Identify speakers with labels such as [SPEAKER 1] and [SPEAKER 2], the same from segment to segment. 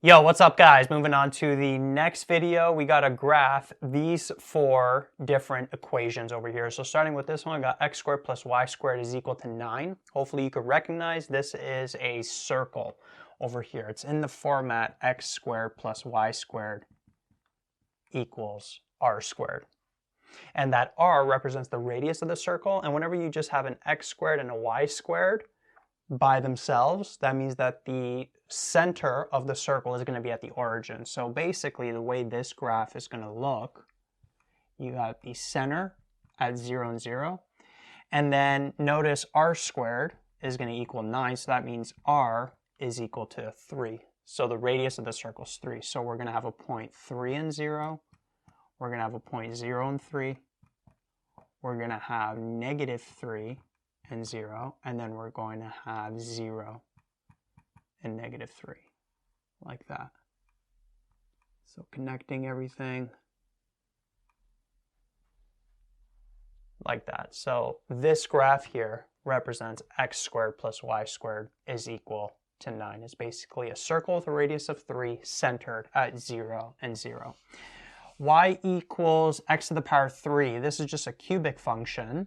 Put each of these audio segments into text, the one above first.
[SPEAKER 1] Yo, what's up guys? Moving on to the next video, we got to graph these four different equations over here. So starting with this one, I got x squared plus y squared is equal to 9. Hopefully you could recognize this is a circle over here. It's in the format x squared plus y squared equals r squared. And that r represents the radius of the circle. And whenever you just have an x squared and a y squared by themselves, that means that the center of the circle is going to be at the origin. So basically the way this graph is going to look, you have the center at 0 and 0, and then notice r squared is going to equal 9, so that means r is equal to 3. So the radius of the circle is 3. So we're going to have a point 3 and 0, we're going to have a point 0 and 3, we're going to have negative 3 and 0, and then we're going to have 0 and negative 3, like that. So connecting everything like that. So this graph here represents x squared plus y squared is equal to 9. It's basically a circle with a radius of 3 centered at 0 and 0. Y equals x to the power 3. This is just a cubic function.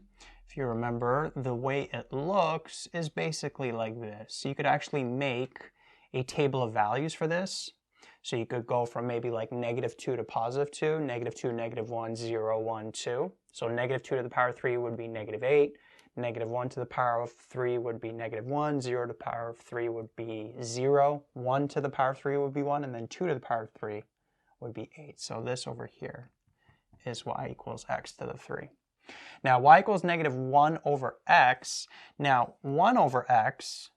[SPEAKER 1] If you remember, the way it looks is basically like this. So you could actually make a table of values for this. So you could go from maybe like -2 to +2, -2, -1, 0, 1, 2. So -2 to the power 3 would be -8, -1 to the power of 3 would be -1, 0 to the power of 3 would be 0, 1 to the power of 3 would be 1, and then 2 to the power of 3 would be 8. So this over here is y equals x to the 3. Now y equals -1 over x. Now 1 over x,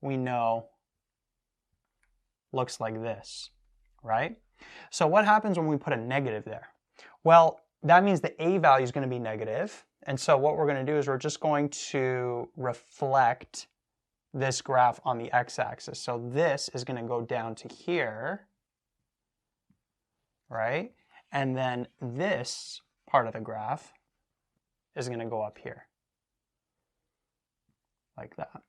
[SPEAKER 1] we know, looks like this, right? So what happens when we put a negative there? Well, that means the a value is going to be negative. And so what we're going to do is we're just going to reflect this graph on the x-axis. So this is going to go down to here, right? And then this part of the graph is going to go up here, like that.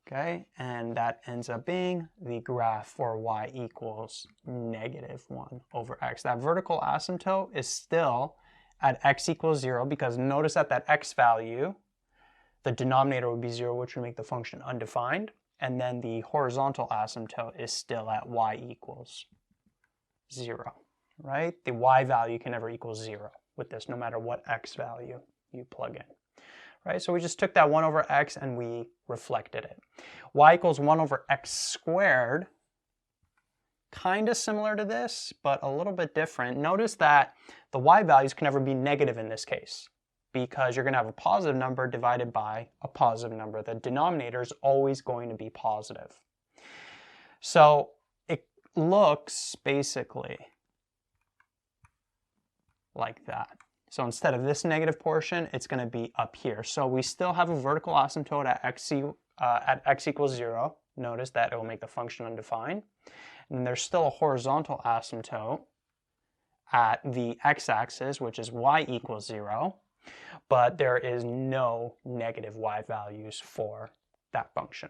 [SPEAKER 1] Okay, and that ends up being the graph for y equals -1 over x. That vertical asymptote is still at x equals 0 because notice at that x value, the denominator would be 0, which would make the function undefined. And then the horizontal asymptote is still at y equals 0, right? The y value can never equal 0 with this, no matter what x value you plug in. Right, so we just took that 1 over x and we reflected it. Y equals 1 over x squared, kind of similar to this, but a little bit different. Notice that the y values can never be negative in this case because you're going to have a positive number divided by a positive number. The denominator is always going to be positive. So it looks basically like that. So instead of this negative portion, it's going to be up here. So we still have a vertical asymptote at x equals 0. Notice that it will make the function undefined. And there's still a horizontal asymptote at the x-axis, which is y equals 0. But there is no negative y values for that function.